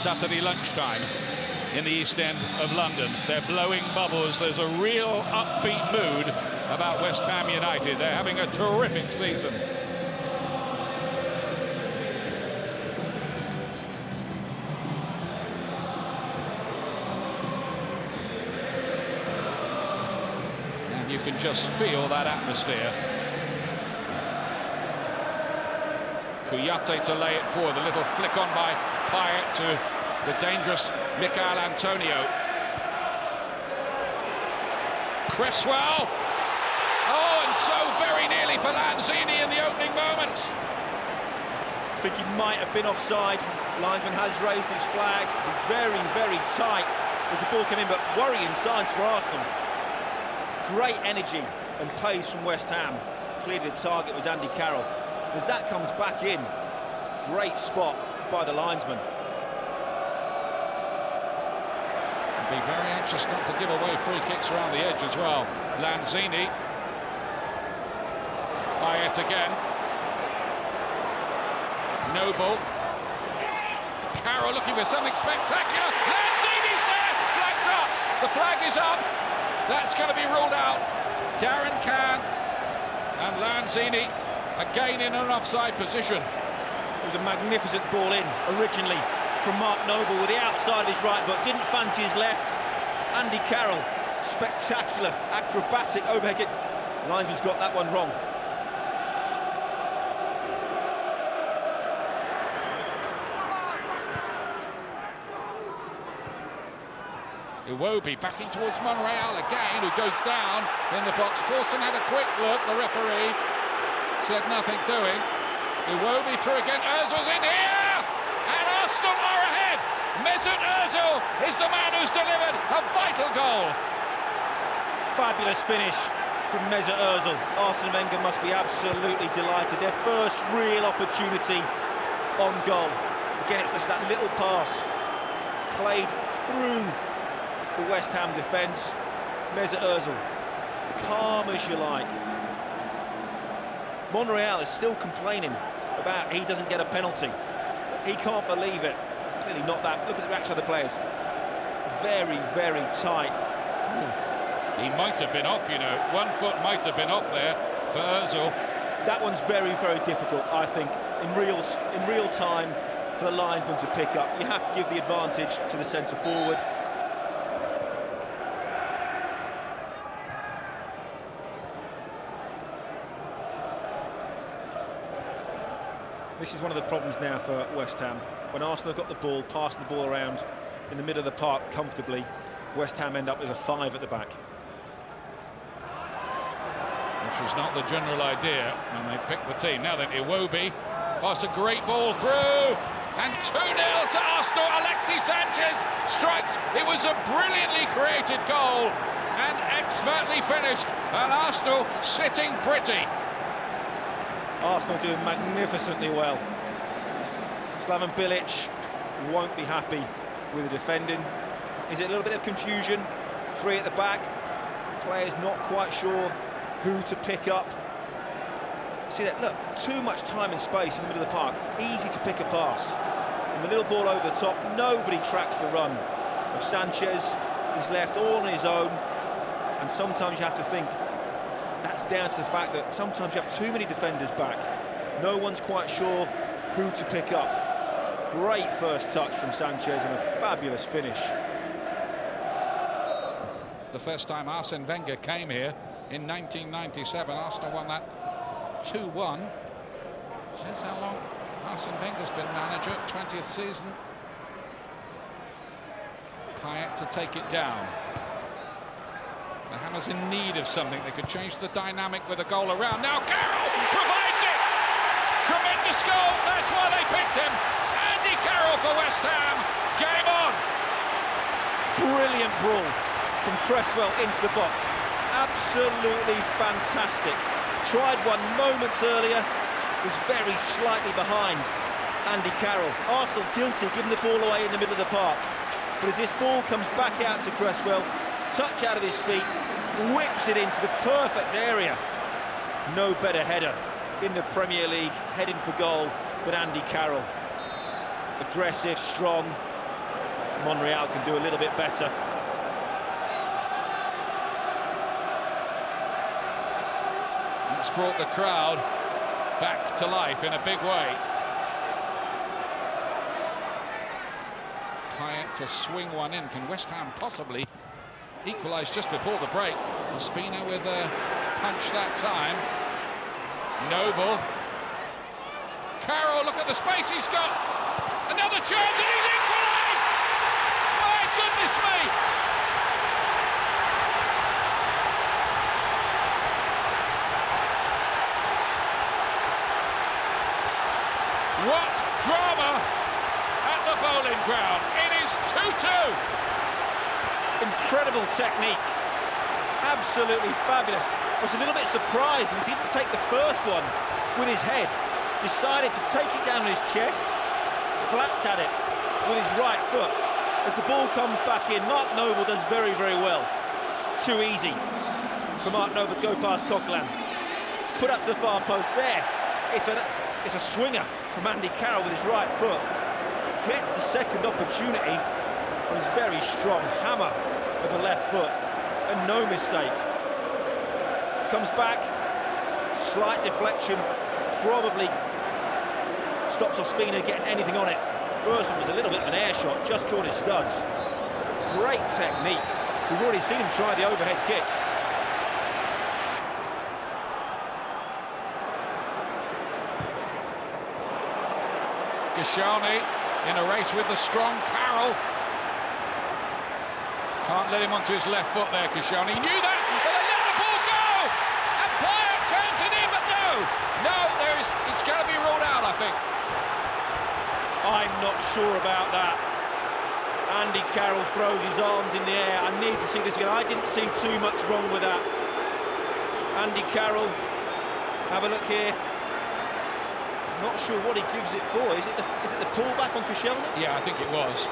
Saturday lunchtime in the East End of London. They're blowing bubbles. There's a real upbeat mood about West Ham United. They're having a terrific season. And you can just feel that atmosphere. Kouyaté to lay it forward, a little flick on by Payet to the dangerous Michail Antonio. Cresswell, oh, and so very nearly for Lanzini in the opening moment. I think he might have been offside. Linesman has raised his flag. Very, very tight as the ball came in, but worrying signs for Arsenal. Great energy and pace from West Ham. Clearly the target was Andy Carroll. As that comes back in, great spot by the linesman. Be very anxious not to give away free kicks around the edge as well. Lanzini. Payet again. Noble. Carroll looking for something spectacular. Lanzini's there! Flag's up! The flag is up. That's going to be ruled out. Darren Can and Lanzini again in an offside position. It was a magnificent ball in originally from Mark Noble with the outside his right foot, didn't fancy his left. Andy Carroll, spectacular, acrobatic overhead kick. Linesman's got that one wrong. Iwobi backing towards Monreal again, who goes down in the box. Corson had a quick look, the referee said nothing doing. Iwobi through again, Ozil's in here! And Arsenal are ahead! Mesut Ozil is the man who's delivered a vital goal. Fabulous finish from Mesut Ozil. Arsene Wenger must be absolutely delighted. Their first real opportunity on goal. Again, it's just that little pass played through the West Ham defence. Mesut Ozil, calm as you like. Monreal is still complaining about he doesn't get a penalty. He can't believe it. Clearly not that. Look at the reaction of the players. Very, very tight. He might have been off, you know. 1 foot might have been off there for Ozil. That one's very, very difficult, I think, in real time for the linesman to pick up. You have to give the advantage to the centre forward. This is one of the problems now for West Ham. When Arsenal have got the ball, passing the ball around in the middle of the park comfortably, West Ham end up with a 5 at the back. Which was not the general idea when they picked the team. Now then, Iwobi, that's a great ball through, and 2-0 to Arsenal. Alexis Sanchez strikes. It was a brilliantly created goal and expertly finished, and Arsenal sitting pretty. Arsenal doing magnificently well. Slaven Bilic won't be happy with the defending. Is it a little bit of confusion? 3 at the back. Players not quite sure who to pick up. See that? Look, too much time and space in the middle of the park. Easy to pick a pass. And the little ball over the top. Nobody tracks the run of Sanchez. He's left all on his own. And sometimes you have to think that's down to the fact that sometimes you have too many defenders back. No one's quite sure who to pick up. Great first touch from Sanchez and a fabulous finish. The first time Arsene Wenger came here in 1997, Arsenal won that 2-1. Shows how long Arsene Wenger's been manager, 20th season. Payet to take it down. The Hammers in need of something that could change the dynamic with a goal around. Now Carroll provides it! Tremendous goal, that's why they picked him. Andy Carroll for West Ham, game on! Brilliant brawl from Cresswell into the box. Absolutely fantastic. Tried one moments earlier, was very slightly behind Andy Carroll. Arsenal guilty, giving the ball away in the middle of the park. But as this ball comes back out to Cresswell, touch out of his feet, whips it into the perfect area. No better header in the Premier League, heading for goal, but Andy Carroll. Aggressive, strong, Monreal can do a little bit better. It's brought the crowd back to life in a big way. Payet to swing one in. Can West Ham possibly equalise just before the break? Ospina with a punch that time. Noble. Carroll, look at the space he's got. Another chance and he's equalised! My goodness me! What drama at the bowling ground. It is 2-2. Incredible technique. Absolutely fabulous. I was a little bit surprised when he didn't take the first one with his head. Decided to take it down on his chest, flapped at it with his right foot. As the ball comes back in, Mark Noble does very, very well. Too easy for Mark Noble to go past Coquelin. Put up to the far post there. It's a swinger from Andy Carroll with his right foot. Gets the second opportunity on his very strong hammer with the left foot, and no mistake. Comes back, slight deflection, probably stops Ospina getting anything on it. First one was a little bit of an air shot, just caught his studs. Great technique. We've already seen him try the overhead kick. Koscielny in a race with the strong Carroll. Can't let him onto his left foot there, Koscielny. He knew that, but they let the ball go! And Payet turns it in, but no, it's going to be ruled out, I think. I'm not sure about that. Andy Carroll throws his arms in the air. I need to see this again. I didn't see too much wrong with that. Andy Carroll, have a look here. Not sure what he gives it for. Is it the pullback on Koscielny? Yeah, I think it was.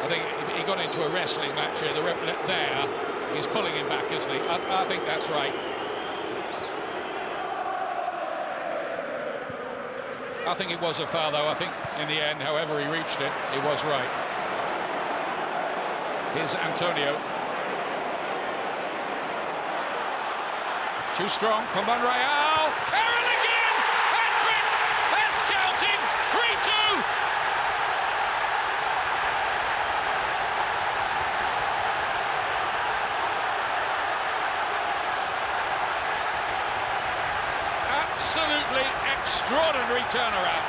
I think he got into a wrestling match here. The ref there, he's pulling him back, isn't he? I think that's right. I think it was a foul, though. I think in the end, however he reached it, he was right. Here's Antonio. Too strong for Monreal. Carroll again! Hat-trick! That's counting! 3-2! Absolutely extraordinary turnaround.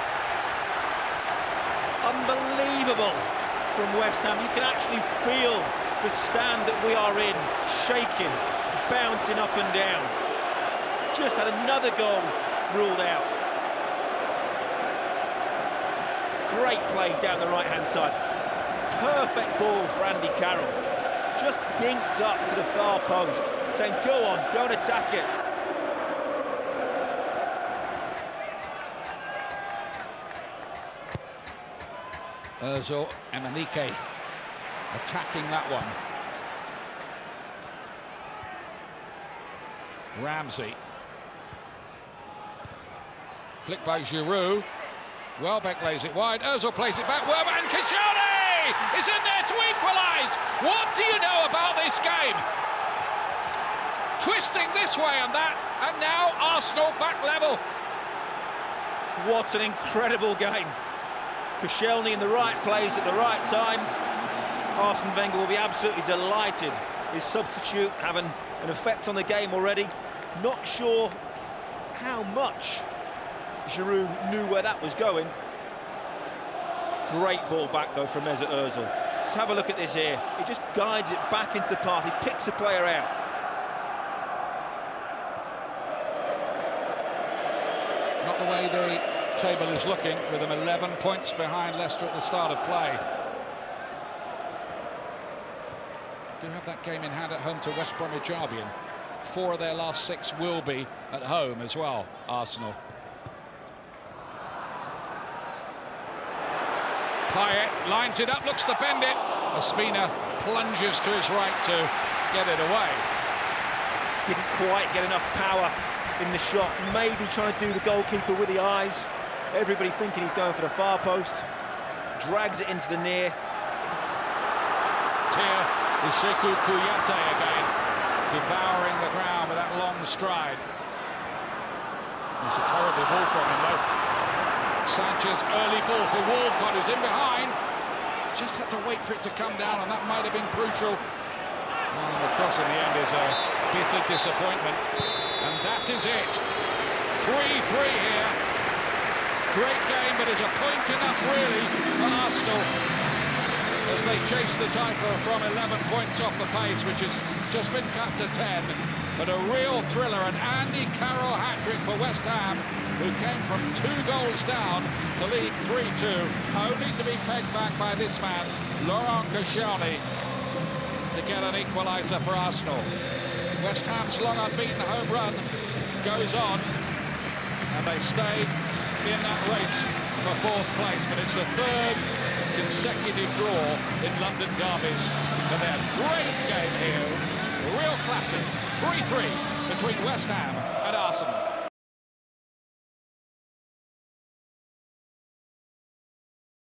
Unbelievable from West Ham. You can actually feel the stand that we are in, shaking, bouncing up and down. Just had another goal ruled out. Great play down the right-hand side. Perfect ball for Andy Carroll. Just dinked up to the far post, saying, go on, go and attack it. Ozil and Anike attacking that one. Ramsey. Flick by Giroud. Welbeck lays it wide. Ozil plays it back. And Koscielny is in there to equalise. What do you know about this game? Twisting this way and that, and now Arsenal back level. What an incredible game. Koscielny in the right place at the right time. Arsene Wenger will be absolutely delighted. His substitute having an effect on the game already. Not sure how much Giroud knew where that was going. Great ball back though from Mesut Ozil. Let's have a look at this here. He just guides it back into the path. He picks the player out. Not the way the table is looking, with them 11 points behind Leicester at the start of play. Do have that game in hand at home to West Bromwich Albion. 4 of their last 6 will be at home as well, Arsenal. Payet lines it up, looks to bend it. Ospina plunges to his right to get it away. Didn't quite get enough power in the shot. Maybe trying to do the goalkeeper with the eyes. Everybody thinking he's going for the far post. Drags it into the near. here is Sekou Kouyaté again, devouring the ground with that long stride. It's a terrible ball from him though. Sanchez, early ball for Walcott, who's in behind. Just had to wait for it to come down, and that might have been crucial. And the cross in the end is a bitter disappointment. And that is it. 3-3 here. Great game, but is a point enough really for Arsenal as they chase the title from 11 points off the pace, which has just been cut to 10. But a real thriller, an Andy Carroll hat-trick for West Ham, who came from 2 goals down to lead 3-2, only to be pegged back by this man, Koscielny, to get an equaliser for Arsenal. West Ham's long unbeaten home run goes on, and they stay in that race for 4th place, but it's the 3rd consecutive draw in London derbies. And they had a great game here, a real classic, 3-3 between West Ham and Arsenal.